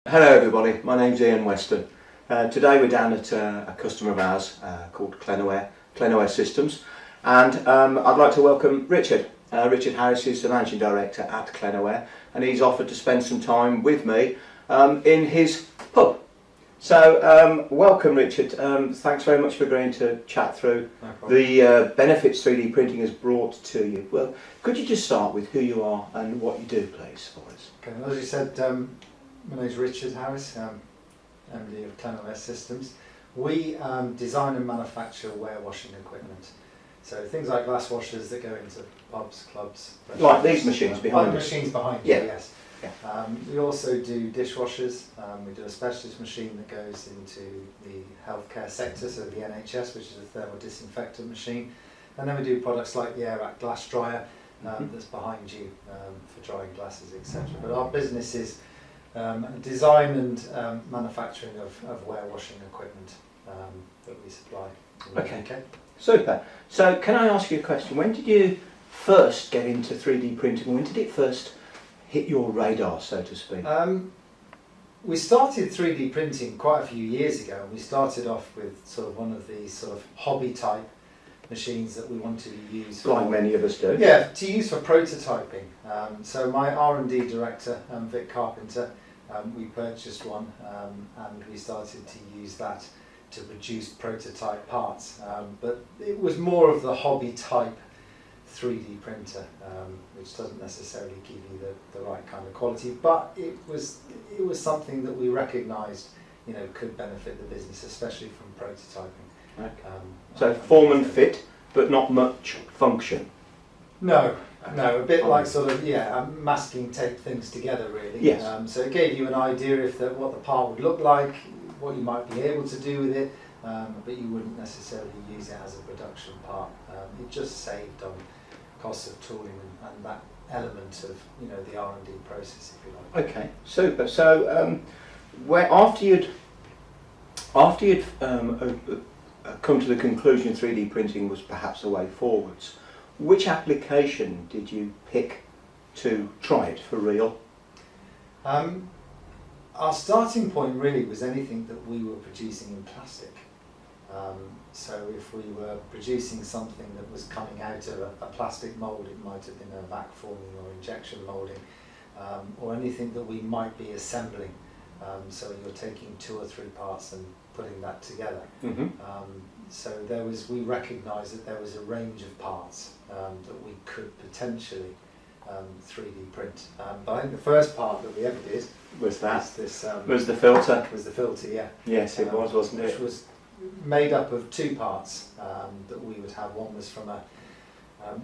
Hello everybody, my name's Ian Weston. Today we're down at a customer of ours called Clenaware Systems, and I'd like to welcome Richard. Richard Harris is the Managing Director at Clenaware, and he's offered to spend some time with me in his pub. So welcome Richard, thanks very much for agreeing to chat through the benefits 3D printing has brought to you. Well, could you just start with who you are and what you do please for us? Okay, as you said, my name is Richard Harris, MD of Clenaware Systems. We design and manufacture ware-washing equipment. So things like glass washers that go into pubs, clubs. Like these machines behind us? us? Machines behind you, yes. Yeah. We also do dishwashers. We do a specialist machine that goes into the healthcare sector, so the NHS, which is a thermal disinfectant machine. And then we do products like the Airac glass dryer that's behind you for drying glasses, etc. But our business is design and manufacturing of ware-washing equipment that we supply in the UK. Super. So can I ask you a question? When did you first get into 3D printing? When did it first hit your radar, so to speak? We started 3D printing quite a few years ago, and we started off with sort of one of these sort of hobby type machines that we wanted to use. Like many of us do. Yeah, to use for prototyping. So my R&D director, Vic Carpenter, we purchased one and we started to use that to produce prototype parts. But it was more of the hobby type 3D printer, which doesn't necessarily give you the right kind of quality, but it was something that we recognised, you know, could benefit the business, especially from prototyping. Okay. So form and fit, but not much function. No, a bit like sort of masking tape things together really. Yes. So it gave you an idea of what the part would look like, what you might be able to do with it, but you wouldn't necessarily use it as a production part. It just saved on costs of tooling and that element of, you know, the R&D process, if you like. Okay, super. So where after you'd come to the conclusion 3D printing was perhaps the way forwards, which application did you pick to try it for real? Our starting point really was anything that we were producing in plastic. So if we were producing something that was coming out of a plastic mould, it might have been a vac forming or injection moulding, or anything that we might be assembling. So you're taking 2 or 3 parts and putting that together. Mm-hmm. So we recognised that there was a range of parts that we could potentially 3D print. But I think the first part that we ever did was that. Was the filter. Was the filter, yeah. Yes, it was, wasn't it? Which was made up of 2 parts that we would have. One was from a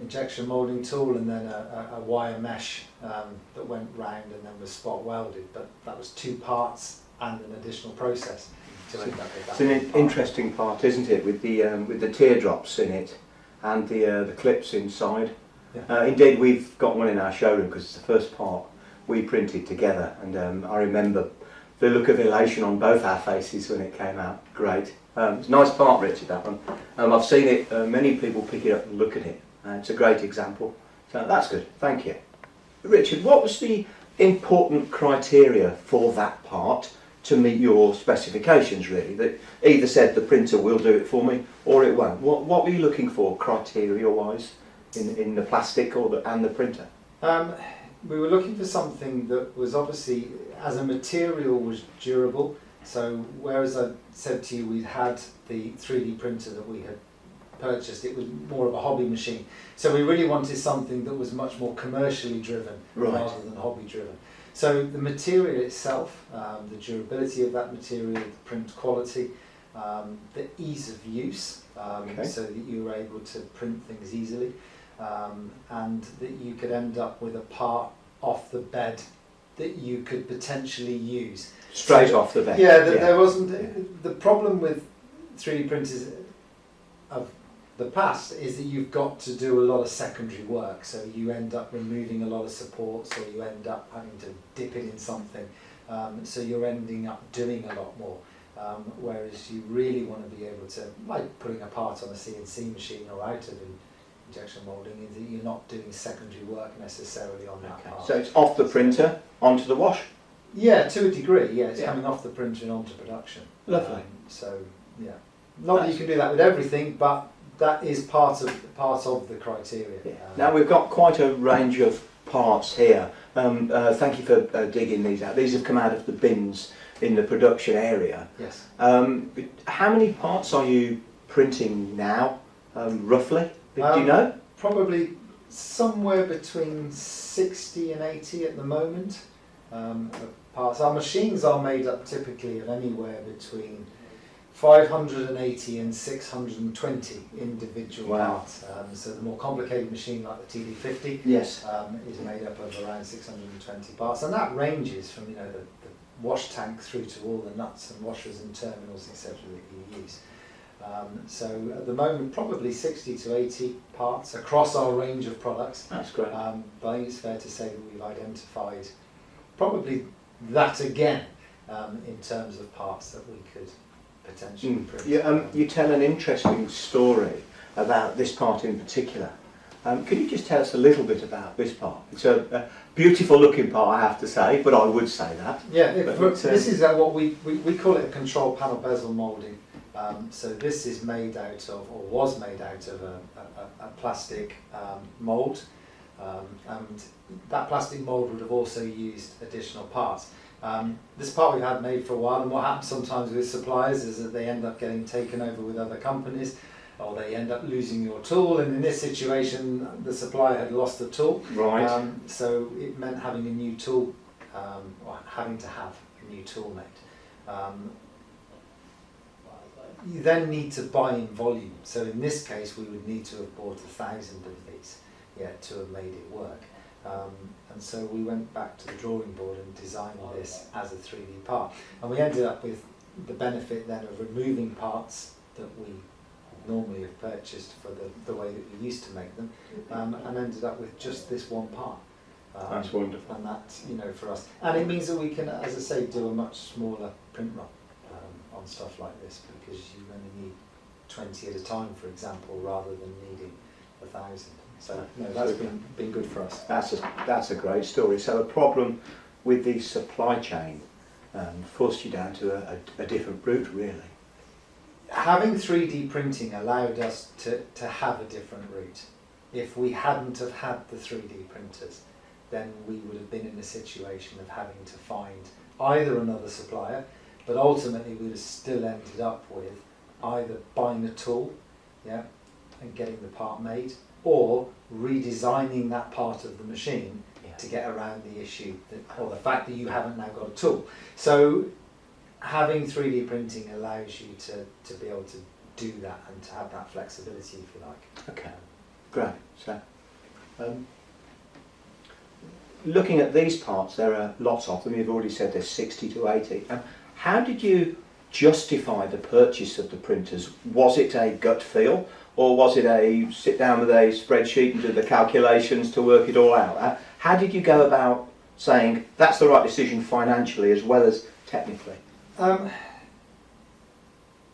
injection moulding tool, and then a wire mesh that went round and then was spot welded. But that was 2 parts and an additional process to end up with that. It's an interesting part, isn't it, with the teardrops in it and the clips inside. Yeah. Indeed, we've got one in our showroom because it's the first part we printed together, and I remember the look of elation on both our faces when it came out. Great. It's a nice part, Richard, that one. I've seen it, many people pick it up and look at it. It's a great example. So that's good, thank you. Richard, what was the important criteria for that part to meet your specifications, really? That either said the printer will do it for me or it won't. What were you looking for criteria-wise in the plastic and the printer? We were looking for something that was obviously, as a material, was durable. So whereas I said to you we'd had the 3D printer that we had purchased, it was more of a hobby machine. So we really wanted something that was much more commercially driven rather than hobby driven. So the material itself, the durability of that material, the print quality, the ease of use, so that you were able to print things easily, and that you could end up with a part off the bed that you could potentially use. Straight off the bed? Yeah, there wasn't... The problem with 3D printers of the past is that you've got to do a lot of secondary work, so you end up removing a lot of supports, or you end up having to dip it in something, so you're ending up doing a lot more. Whereas you really want to be able to, like putting a part on a CNC machine or out of injection moulding, is that you're not doing secondary work necessarily on that part. So it's off the printer onto the wash? Yeah, to a degree, yeah. It's Yeah. coming off the printer and onto production. Lovely. So, yeah. Not that you can do that with everything, but that is part of the criteria. Yeah. Now we've got quite a range of parts here. Thank you for digging these out. These have come out of the bins in the production area. Yes. How many parts are you printing now, roughly? Do you know? Probably somewhere between 60 and 80 at the moment. Of parts. Our machines are made up typically of anywhere between 580 and 620 individual Wow. parts. So the more complicated machine like the TD50 Yes. is made up of around 620 parts, and that ranges from the wash tank through to all the nuts and washers and terminals, etc. that you use. So at the moment, probably 60 to 80 parts across our range of products. That's great. But I think it's fair to say that we've identified probably that again in terms of parts that we could potentially print. You tell an interesting story about this part in particular. Can you just tell us a little bit about this part? It's a beautiful looking part, I have to say, but I would say that. Yeah, this is what we call it a control panel bezel moulding. So this is made out of, or was made out of a plastic mould, and that plastic mould would have also used additional parts. This part we've had made for a while, and what happens sometimes with suppliers is that they end up getting taken over with other companies, or they end up losing your tool, and in this situation the supplier had lost the tool. Right. So it meant having a new tool, or having to have a new tool made. You then need to buy in volume. So in this case, we would need to have bought 1,000 of these, to have made it work. And so we went back to the drawing board and designed this as a 3D part. And we ended up with the benefit then of removing parts that we normally have purchased for the way that we used to make them, and ended up with just this one part. That's wonderful. And that, for us. And it means that we can, as I say, do a much smaller print run on stuff like this, because you only need 20 at a time, for example, rather than needing 1,000. So no, that's been good for us. That's a great story. So the problem with the supply chain forced you down to a different route, really. Having 3D printing allowed us to have a different route. If we hadn't have had the 3D printers, then we would have been in a situation of having to find either another supplier, but ultimately we would have still ended up with either buying a tool, and getting the part made, or redesigning that part of the machine to get around the issue or the fact that you haven't now got a tool. So having 3D printing allows you to be able to do that and to have that flexibility, if you like. Okay, great. So, looking at these parts, there are lots of them. You've already said there's 60 to 80. How did you justify the purchase of the printers? Was it a gut feel, or was it a sit down with a spreadsheet and do the calculations to work it all out? How did you go about saying that's the right decision financially as well as technically?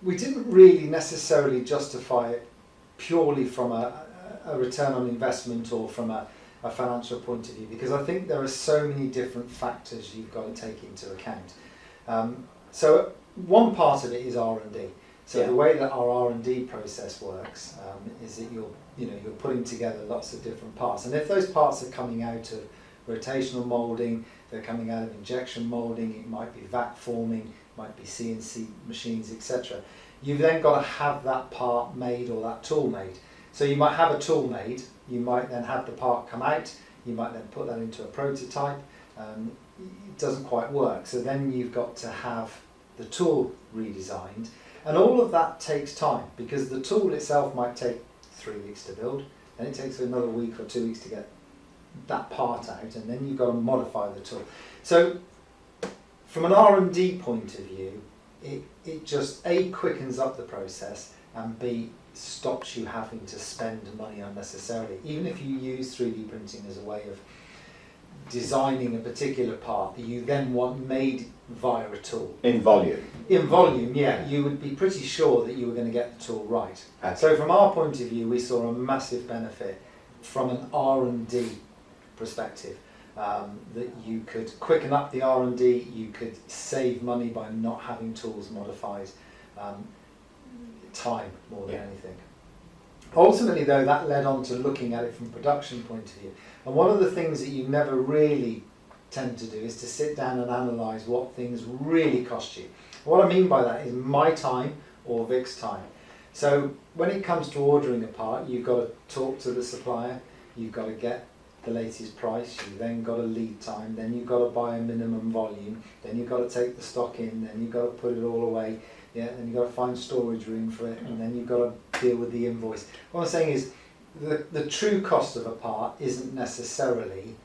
We didn't really necessarily justify it purely from a return on investment or from a financial point of view, because I think there are so many different factors you've got to take into account. So one part of it is R&D. So the way that our R&D process works is that you're putting together lots of different parts, and if those parts are coming out of rotational moulding, they're coming out of injection moulding, it might be vac forming, might be CNC machines, etc. You've then got to have that part made or that tool made. So you might have a tool made, you might then have the part come out, you might then put that into a prototype. It doesn't quite work, so then you've got to have the tool redesigned, and all of that takes time, because the tool itself might take 3 weeks to build, then it takes another week or 2 weeks to get that part out, and then you've got to modify the tool. So from an R&D point of view, it just A, quickens up the process, and B, stops you having to spend money unnecessarily. Even if you use 3D printing as a way of designing a particular part that you then want made via a tool. In volume? In volume, you would be pretty sure that you were going to get the tool right. Okay. So from our point of view, we saw a massive benefit from an R&D perspective. that you could quicken up the R&D, you could save money by not having tools modified, time more than anything. Ultimately though, that led on to looking at it from a production point of view. And one of the things that you never really tend to do is to sit down and analyse what things really cost you. What I mean by that is my time or Vic's time. So when it comes to ordering a part, you've got to talk to the supplier, you've got to get the latest price, you've then got a lead time, then you've got to buy a minimum volume, then you've got to take the stock in, then you've got to put it all away, then you've got to find storage room for it, and then you've got to deal with the invoice. What I'm saying is the true cost of a part isn't necessarily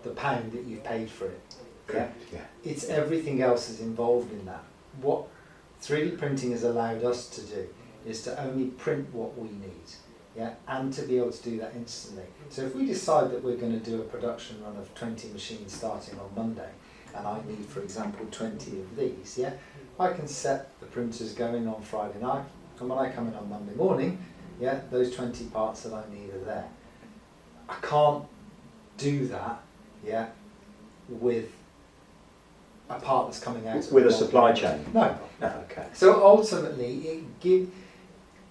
the pound that you've paid for it. It's everything else is involved in that. What 3D printing has allowed us to do is to only print what we need, and to be able to do that instantly. So if we decide that we're going to do a production run of 20 machines starting on Monday, and I need, for example, 20 of these, I can set the printers going on Friday night, and when I come in on Monday morning, those 20 parts that I need are there. I can't do that, with a part that's coming out with a supply chain. No. Okay. So ultimately,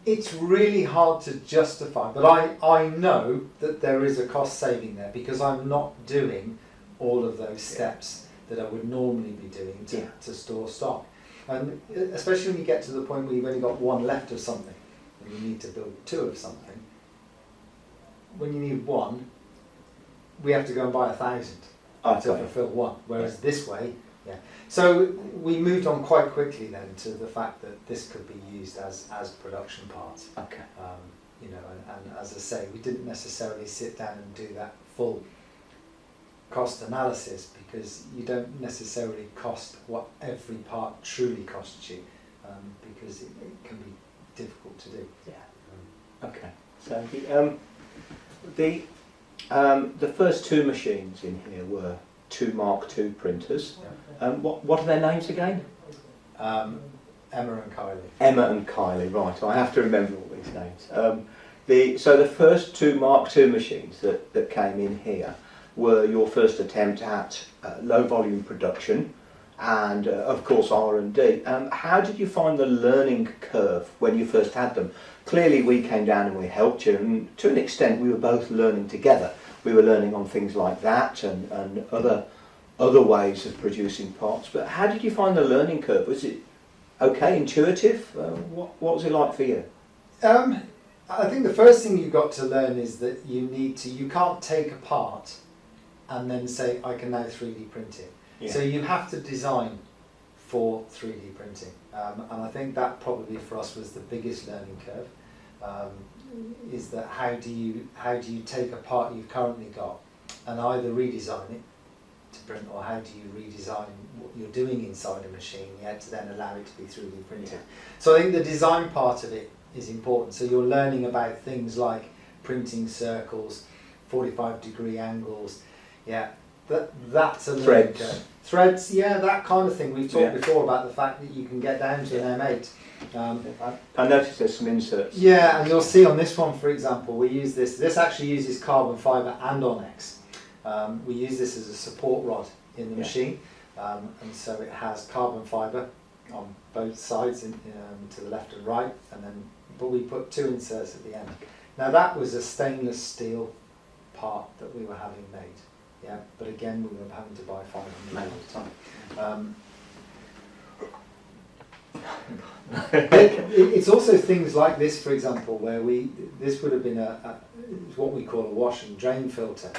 it's really hard to justify, but I know that there is a cost saving there because I'm not doing all of those steps that I would normally be doing to store stock. And especially when you get to the point where you've only got one left of something and you need to build two of something, when you need one, we have to go and buy 1,000 to fulfill one, whereas this way, So we moved on quite quickly then to the fact that this could be used as production parts. Okay. And as I say, we didn't necessarily sit down and do that full cost analysis because you don't necessarily cost what every part truly costs you, because it can be difficult to do. Okay. So the first two machines in here were two Mark II printers. What are their names again? Emma and Kylie. Emma and Kylie, right. I have to remember all these names. So the first two Mark II machines that came in here were your first attempt at low volume production and of course R&D. How did you find the learning curve when you first had them? Clearly we came down and we helped you, and to an extent we were both learning together. We were learning on things like that and other ways of producing parts. But how did you find the learning curve? Was it okay, intuitive? What was it like for you? I think the first thing you've got to learn is that you can't take a part and then say, I can now 3D print it. So you have to design for 3D printing. And I think that probably for us was the biggest learning curve. Is that how do you take a part you've currently got and either redesign it to print, or how do you redesign what you're doing inside a machine to then allow it to be 3D printed. So I think the design part of it is important. So you're learning about things like printing circles, 45-degree angles, that's a learning curve. Threads, that kind of thing. We've talked before about the fact that you can get down to an M8. I noticed there's some inserts. And you'll see on this one, for example, we use this actually uses carbon fibre and Onyx. We use this as a support rod in the machine, and so it has carbon fibre on both sides, to the left and right, but we put two inserts at the end. Now that was a stainless steel part that we were having made, but again we were having to buy 500 at a time. It's also things like this, for example, where this would have been what we call a wash and drain filter,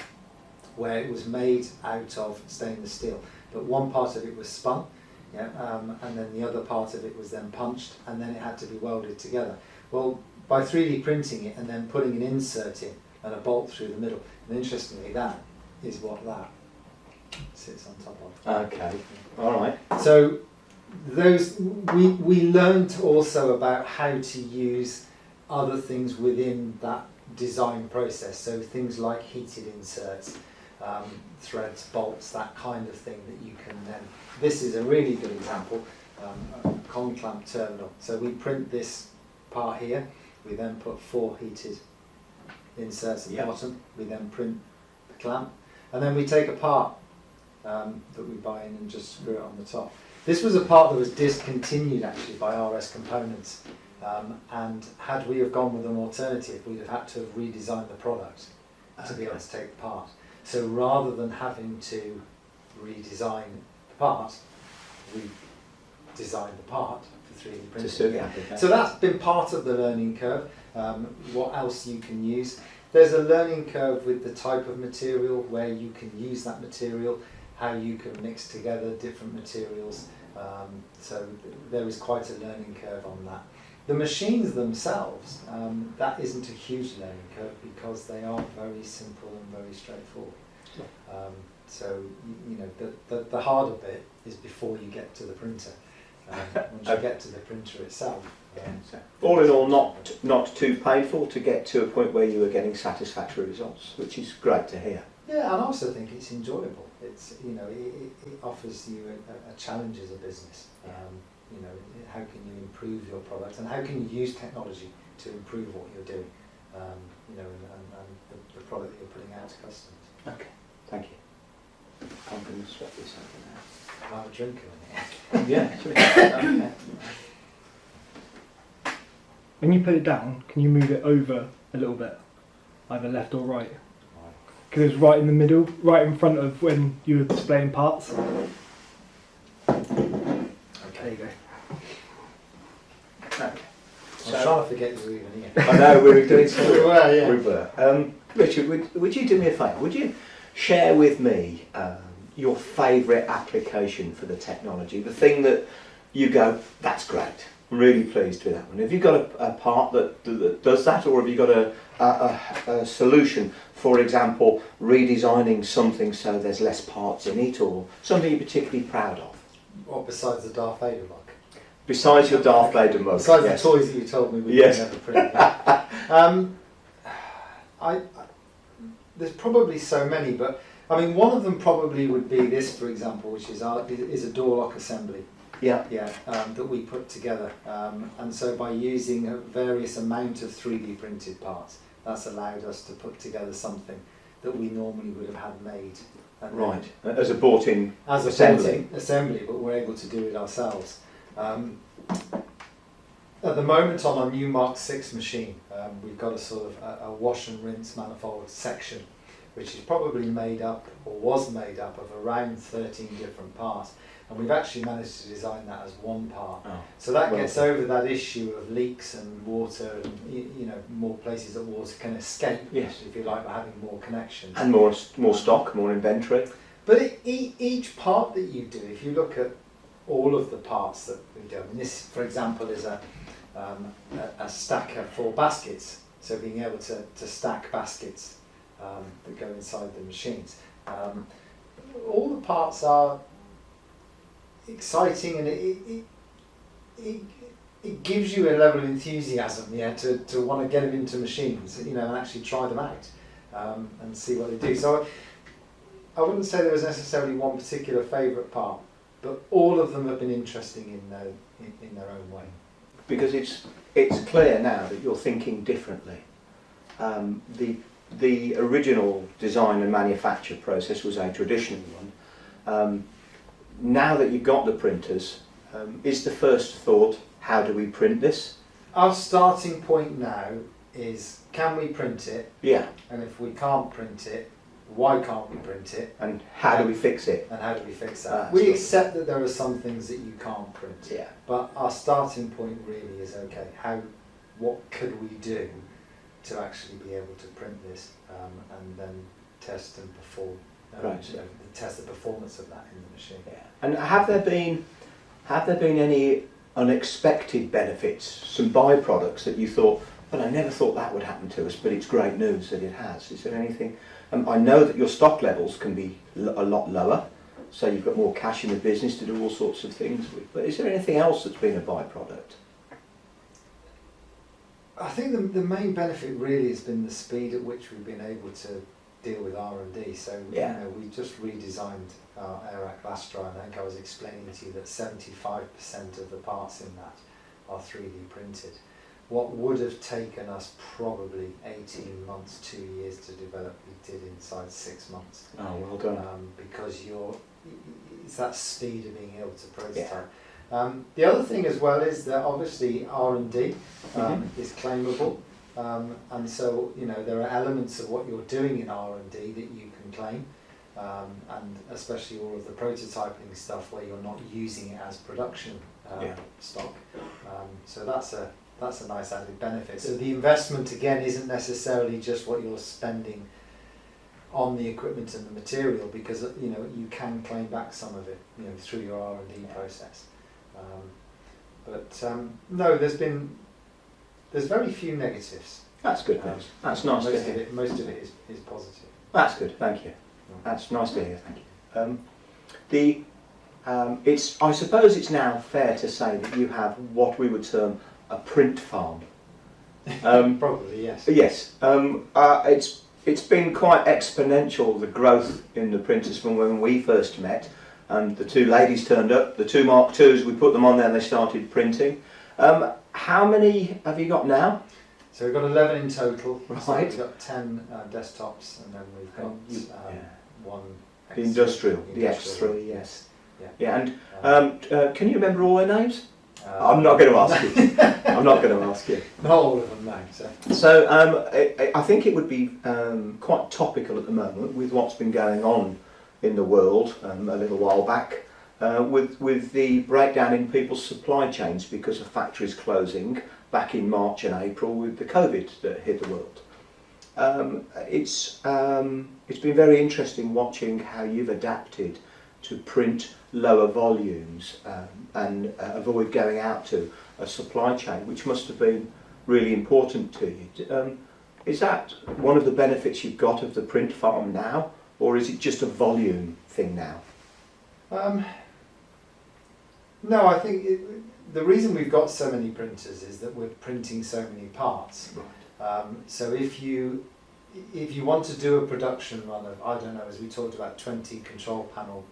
where it was made out of stainless steel, but one part of it was spun, and then the other part of it was then punched, and then it had to be welded together. Well, by 3D printing it and then putting an insert in and a bolt through the middle, and interestingly that is what that sits on top of. Okay, all right. So we learned also about how to use other things within that design process, so things like heated inserts, threads, bolts, that kind of thing that you can then, this is a really good example, a con clamp terminal. So we print this part here, we then put 4 heated inserts at the bottom, we then print the clamp, And then we take a part that we buy in and just screw it on the top. This was a part that was discontinued actually by RS Components, and had we have gone with an alternative, we'd have had to have redesigned the product to be able to take the part. So rather than having to redesign the part, we designed the part for 3D printing. So that's been part of the learning curve. What else you can use? There's a learning curve with the type of material, where you can use that material, how you can mix together different materials. So there is quite a learning curve on that. The machines themselves, that isn't a huge learning curve because they are very simple and very straightforward. So you know, the harder bit is before you get to the printer. Once you get to the printer itself. So all in all, not too painful to get to a point where you were getting satisfactory results, which is great to hear. Yeah, and I also think it's enjoyable. It's, you know, it offers you a challenge as a business. You know, how can you improve your product, and how can you use technology to improve what you're doing? You know, and the product that you're putting out to customers. Okay, thank you. I'm going to swap this over now. I'll have a drink in it. Yeah. Okay. When you put it down, can you move it over a little bit, either left or right? Because it's right in the middle, right in front of when you were displaying parts. Okay. There you go. Okay. I was trying to forget you were even here. I know, we were doing something. We were, yeah. We were. Richard, would you do me a favour? Would you share with me your favourite application for the technology? The thing that you go, that's great. I'm really pleased with that one. Have you got a part that does that, or have you got a solution? For example, redesigning something so there's less parts in it, or something you're particularly proud of? What, besides the Darth Vader mug? Besides your Darth Vader mug. Besides yes. the toys that you told me we Yes. could never print. There's probably so many, but I mean, one of them probably would be this, for example, which is a door lock assembly. Yeah. Yeah, that we put together, and so by using a various amount of 3D printed parts, that's allowed us to put together something that we normally would have had made. And Right, as a bought-in as a assembly. assembly, but we're able to do it ourselves. At the moment on our new Mark 6 machine, we've got a sort of a wash and rinse manifold section, which is probably made up, or was made up, of around 13 different parts. And we've actually managed to design that as one part. Oh, so that well gets over that issue of leaks and water, and you know, more places that water can escape, yes, if you like, by having more connections. and more stock, more inventory. But each part that you do, if you look at all of the parts that we do, I mean, this, for example, is a stacker for baskets. So being able to stack baskets that go inside the machines. All the parts are exciting, and it gives you a level of enthusiasm, yeah, to want to get them into machines, you know, and actually try them out and see what they do. So I wouldn't say there was necessarily one particular favourite part, but all of them have been interesting in their own way. Because it's clear now that you're thinking differently. The original design and manufacture process was a traditional one. Now that you've got the printers, is the first thought, how do we print this? Our starting point now is, can we print it? Yeah. And if we can't print it, why can't we print it? And how do we fix it? And how do we fix that? We accept that there are some things that you can't print. Yeah. But our starting point really is, okay, what could we do to actually be able to print this, and then test and perform, Right. you know, test the performance of that in the machine. Yeah. And have there been any unexpected benefits, some byproducts that you thought, well, I never thought that would happen to us, but it's great news that it has? Is there anything? I know that your stock levels can be a lot lower, so you've got more cash in the business to do all sorts of things with. But is there anything else that's been a byproduct? I think the main benefit really has been the speed at which we've been able to deal with R&D. So yeah. You know, we just redesigned our Airac blast dryer, and I think I was explaining to you that 75% of the parts in that are 3D printed. what would have taken us probably 18 months, 2 years to develop, we did inside 6 months. Oh, well done. Because it's that speed of being able to prototype. The other thing as well is that obviously R&D is claimable, and so there are elements of what you're doing in R&D that you can claim, and especially all of the prototyping stuff where you're not using it as production stock. So that's a nice added benefit. So the investment again isn't necessarily just what you're spending on the equipment and the material, because you can claim back some of it through your R&D process. No, there's very few negatives. That's good news. That's nice to hear. Most of it is positive. That's good. Thank you. That's nice to hear. Thank you. I suppose it's now fair to say that you have what we would term a print farm. Probably yes. Yes. It's been quite exponential, the growth in the printers from when we first met. And the two ladies turned up, the two Mark IIs, we put them on there and they started printing. How many have you got now? So we've got 11 in total. Right. So we've got 10 desktops, and then we've got one X3. The industrial, the X3, yes. Yeah. And can you remember all their names? I'm not going to ask you. I'm not going to ask you. Not all of them, no. So I think it would be quite topical at the moment with what's been going on in the world a little while back, with the breakdown in people's supply chains because of factories closing back in March and April with the COVID that hit the world. It's been very interesting watching how you've adapted to print lower volumes and avoid going out to a supply chain, which must have been really important to you. Is that one of the benefits you've got of the print farm now? Or is it just a volume thing now? No, I think the reason we've got so many printers is that we're printing so many parts. Right. So if you want to do a production run of, I don't know, as we talked about, 20 control panel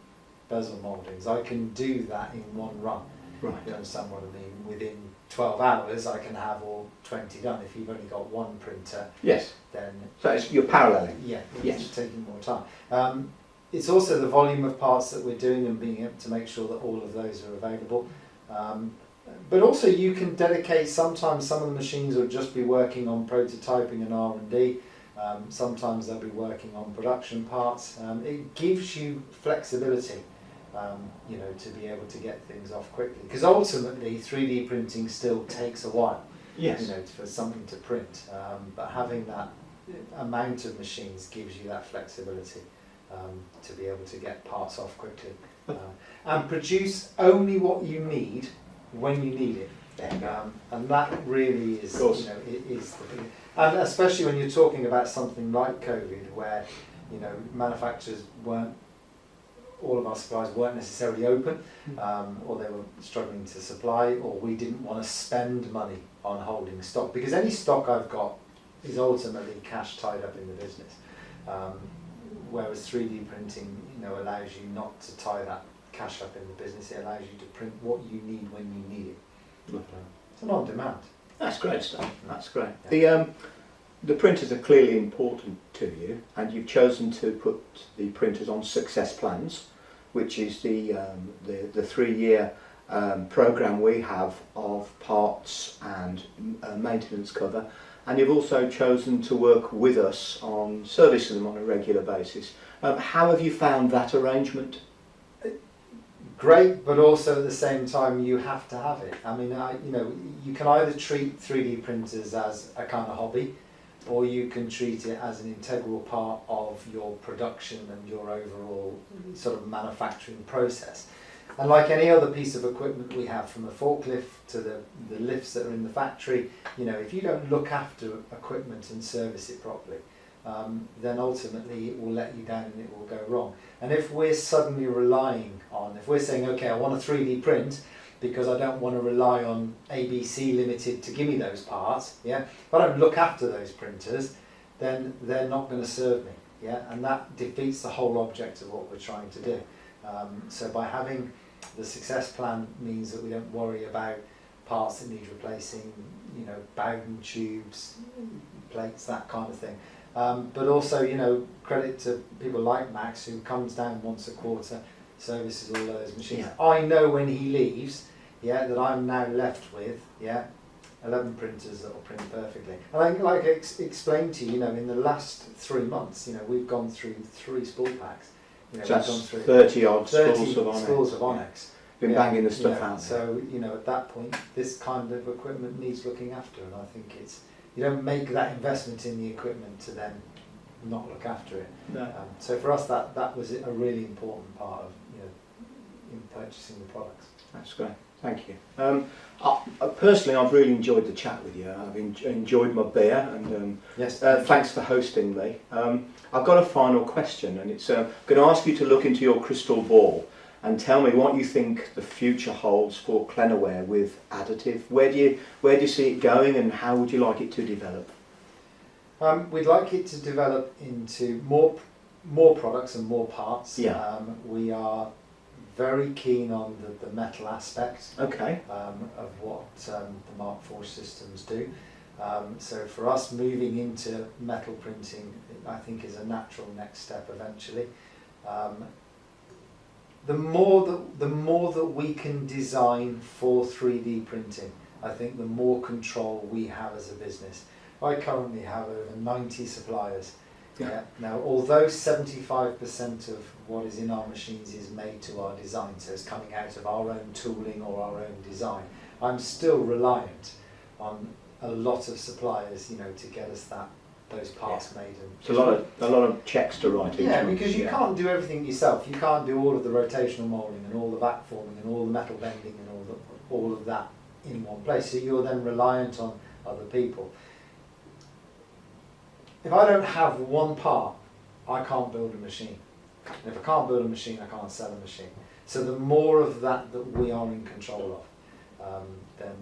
bezel mouldings, I can do that in one run. Right. You understand what I mean? Within 12 hours I can have all 20 done. If you've only got one printer, yes, then so you're paralleling. Yeah, yes, it's taking more time. It's also the volume of parts that we're doing and being able to make sure that all of those are available. But also you can dedicate, sometimes some of the machines will just be working on prototyping and R&D. Sometimes they'll be working on production parts. It gives you flexibility, to be able to get things off quickly. Because ultimately 3D printing still takes a while. Yes. For something to print. But having that amount of machines gives you that flexibility to be able to get parts off quickly. And produce only what you need when you need it. And that really is, is the big, and especially when you're talking about something like COVID, where manufacturers all of our suppliers weren't necessarily open, or they were struggling to supply, or we didn't want to spend money on holding stock, because any stock I've got is ultimately cash tied up in the business. Whereas 3D printing, allows you not to tie that cash up in the business. It allows you to print what you need when you need it. It's an on demand. That's great stuff. That's great. Yeah. The printers are clearly important to you, and you've chosen to put the printers on success plans, which is the 3-year program we have of parts and maintenance cover. And you've also chosen to work with us on servicing them on a regular basis. How have you found that arrangement? Great, but also at the same time you have to have it. I mean, you can either treat 3D printers as a kind of hobby, or you can treat it as an integral part of your production and your overall sort of manufacturing process. And like any other piece of equipment we have, from a forklift to the lifts that are in the factory, if you don't look after equipment and service it properly, then ultimately it will let you down and it will go wrong. And if we're suddenly relying on, if we're saying, okay, I want a 3D print because I don't want to rely on ABC Limited to give me those parts, if I don't look after those printers, then they're not going to serve me, and that defeats the whole object of what we're trying to do. So by having the success plan means that we don't worry about parts that need replacing, you know, Bowden tubes, plates, that kind of thing. But also, you know, credit to people like Max, who comes down once a quarter, services all those machines. Yeah. I know when he leaves, yeah, that I'm now left with, yeah, 11 printers that will print perfectly. And like I explained to you, you know, in the last 3 months, you know, we've gone through 3 spool packs. You know, So we've gone that's through 30 odd 30 spools of Onyx. spools of Onyx. Been banging the stuff you know, out there. So, you know, at that point, this kind of equipment needs looking after, and I think it's, you don't make that investment in the equipment to then not look after it. No. So for us, that was a really important part of, you know, in purchasing the products. That's great. Thank you. Personally, I've really enjoyed the chat with you. I've enjoyed my beer, and Yes. thanks for hosting me. I've got a final question, and it's going to ask you to look into your crystal ball and tell me what you think the future holds for Clenaware with additive. Where do you see it going, and how would you like it to develop? We'd like it to develop into more products and more parts. Yeah. We are very keen on the metal aspect. Okay. Of what the Markforged systems do. So for us, moving into metal printing, I think, is a natural next step eventually. The more that we can design for 3D printing, I think the more control we have as a business. I currently have over 90 suppliers. Yeah. Now, although 75% of what is in our machines is made to our design, so it's coming out of our own tooling or our own design, I'm still reliant on a lot of suppliers, you know, to get us those parts made. And it's a lot of checks to write. Yeah, because you can't do everything yourself. You can't do all of the rotational moulding and all the back forming and all the metal bending and all of that in one place. So you're then reliant on other people. If I don't have one part, I can't build a machine. And if I can't build a machine, I can't sell a machine. So the more of that we are in control of, then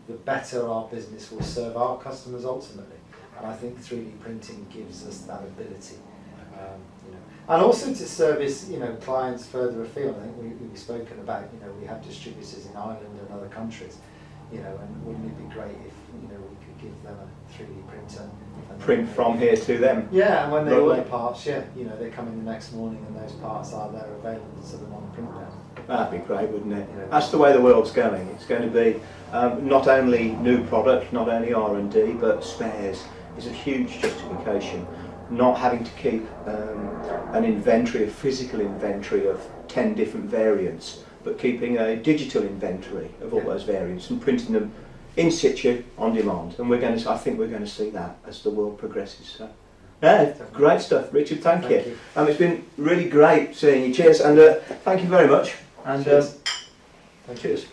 the better our business will serve our customers ultimately. And I think 3D printing gives us that ability. You know. And also to service, you know, clients further afield. I think we've spoken about, you know, we have distributors in Ireland and other countries, you know, and wouldn't it be great if, you know, we could give them a 3D printer and print from here to them. Yeah, and when they order parts, yeah, you know, they come in the next morning and those parts are there available to them on the print down. That'd be great, wouldn't it? You know, that's the way the world's going. It's going to be not only new product, not only R&D, but spares is a huge justification. Not having to keep an inventory, a physical inventory of 10 different variants, but keeping a digital inventory of all those variants and printing them in situ, on demand, and I think we're going to see that as the world progresses. So, yeah, great stuff, Richard. Thank you. It's been really great seeing you. Cheers, and thank you very much. And cheers. Cheers.